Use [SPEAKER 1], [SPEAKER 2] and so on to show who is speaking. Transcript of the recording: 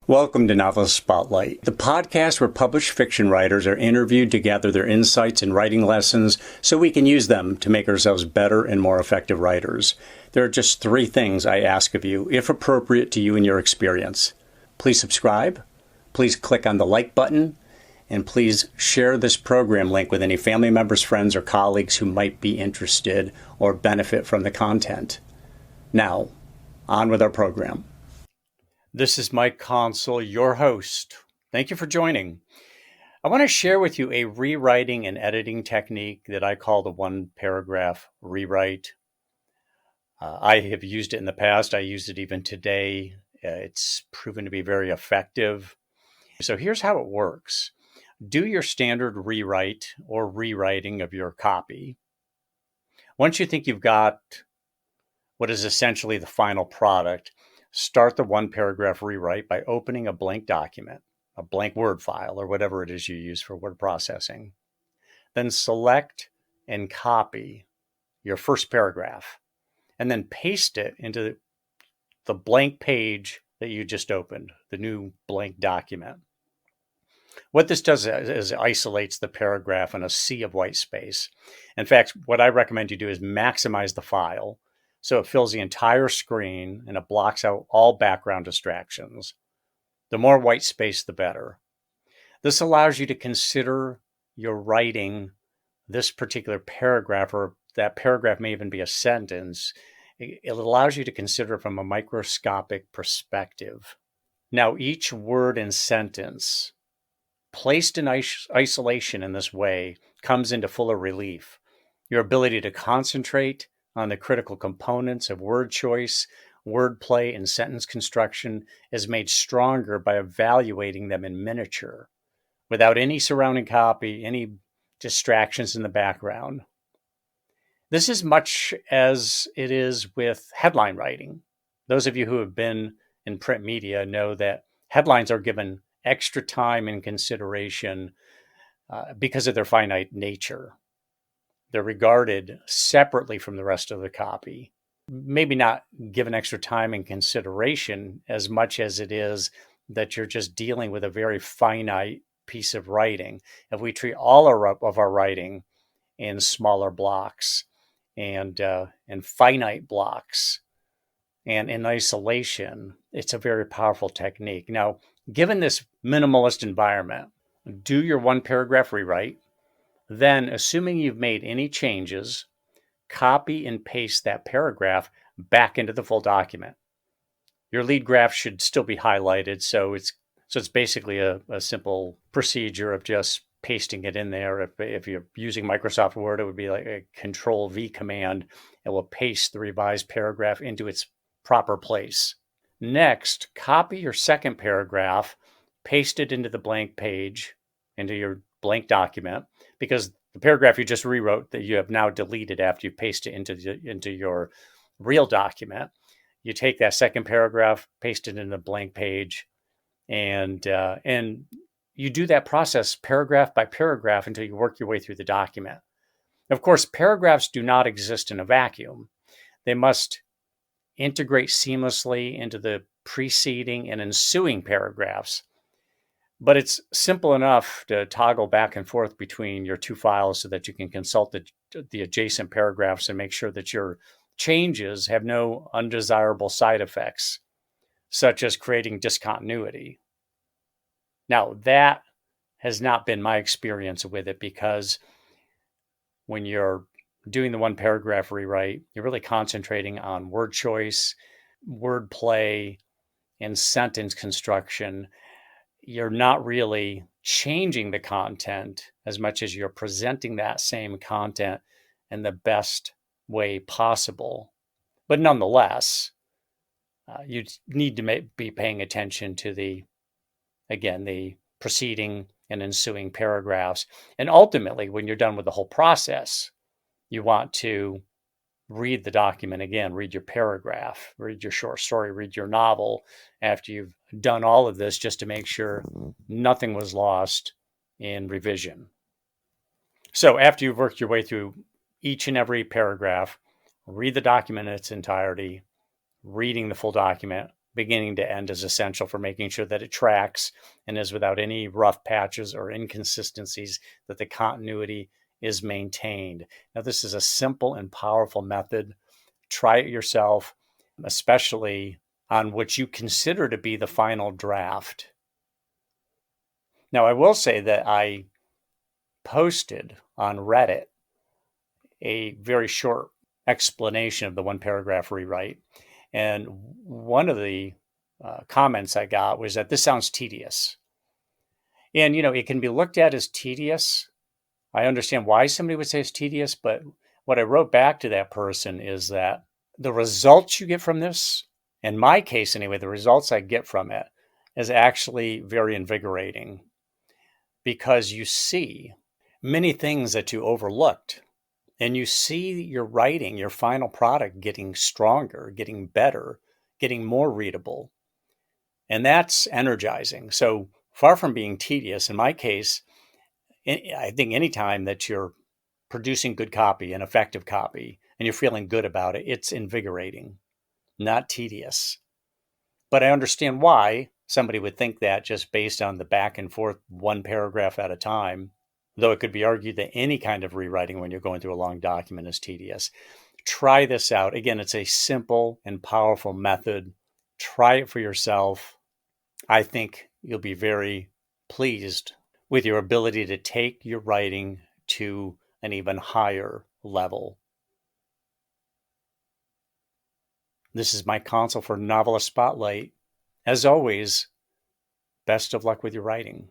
[SPEAKER 1] Welcome to Novelist Spotlight, the podcast where published fiction writers are interviewed to gather their insights and writing lessons so we can use them to make ourselves better and more effective writers. There are just 3 things I ask of you, if appropriate to you and your experience. Please subscribe, please click on the like button, and please share this program link with any family members, friends, or colleagues who might be interested or benefit from the content. Now, on with our program. This is Mike Consul, your host. Thank you for joining. I want to share with you a rewriting and editing technique that I call the one-paragraph rewrite. I have used it in the past. I use it even today. It's proven to be very effective. So here's how it works. Do your standard rewrite or rewriting of your copy. Once you think you've got what is essentially the final product, start the one-paragraph rewrite by opening a blank document, a blank Word file, or whatever it is you use for word processing. Then select and copy your first paragraph, and then paste it into the blank page that you just opened, the new blank document. What this does is it isolates the paragraph in a sea of white space. In fact, what I recommend you do is maximize the file so it fills the entire screen and it blocks out all background distractions. The more white space, the better. This allows you to consider your writing this particular paragraph, or that paragraph may even be a sentence. It allows you to consider it from a microscopic perspective. Now, each word and sentence placed in isolation in this way comes into fuller relief. Your ability to concentrate on the critical components of word choice, wordplay, and sentence construction is made stronger by evaluating them in miniature, without any surrounding copy, any distractions in the background. This is much as it is with headline writing. Those of you who have been in print media know that headlines are given extra time and consideration because of their finite nature. They're regarded separately from the rest of the copy. Maybe not given extra time and consideration as much as it is that you're just dealing with a very finite piece of writing. If we treat all of our writing in smaller blocks and finite blocks and in isolation, it's a very powerful technique. Now, given this minimalist environment, do your one-paragraph rewrite. Then, assuming you've made any changes, copy and paste that paragraph back into the full document. Your lead graph should still be highlighted, so it's basically a simple procedure of just pasting it in there. If you're using Microsoft Word, it would be like a Control-V command. It will paste the revised paragraph into its proper place. Next, copy your second paragraph, paste it into the blank page, into your blank document, because the paragraph you just rewrote that you have now deleted after you paste it into your real document, you take that second paragraph, paste it in the blank page, and you do that process paragraph by paragraph until you work your way through the document. Of course, paragraphs do not exist in a vacuum. They must integrate seamlessly into the preceding and ensuing paragraphs. But it's simple enough to toggle back and forth between your 2 files so that you can consult the adjacent paragraphs and make sure that your changes have no undesirable side effects, such as creating discontinuity. Now, that has not been my experience with it, because when you're doing the one-paragraph rewrite, you're really concentrating on word choice, wordplay, and sentence construction. You're not really changing the content as much as you're presenting that same content in the best way possible. But nonetheless, you need to be paying attention to the preceding and ensuing paragraphs. And ultimately, when you're done with the whole process, you want to read the document again, read your paragraph, read your short story, read your novel after you've done all of this, just to make sure nothing was lost in revision. So after you've worked your way through each and every paragraph, read the document in its entirety, reading the full document, beginning to end is essential for making sure that it tracks and is without any rough patches or inconsistencies, that the continuity is maintained. Now, this is a simple and powerful method. Try it yourself, especially on what you consider to be the final draft. Now, I will say that I posted on Reddit a very short explanation of the one paragraph rewrite. And one of the comments I got was that this sounds tedious. And, it can be looked at as tedious. I understand why somebody would say it's tedious, but what I wrote back to that person is that the results you get from this, in my case anyway, the results I get from it is actually very invigorating, because you see many things that you overlooked, and you see your writing, your final product getting stronger, getting better, getting more readable. And that's energizing. So far from being tedious, in my case, I think anytime that you're producing good copy and effective copy and you're feeling good about it, it's invigorating, not tedious. But I understand why somebody would think that just based on the back and forth, one paragraph at a time, though it could be argued that any kind of rewriting when you're going through a long document is tedious. Try this out. Again, it's a simple and powerful method. Try it for yourself. I think you'll be very pleased with your ability to take your writing to an even higher level. This is Mike Console for Novelist Spotlight. As always, best of luck with your writing.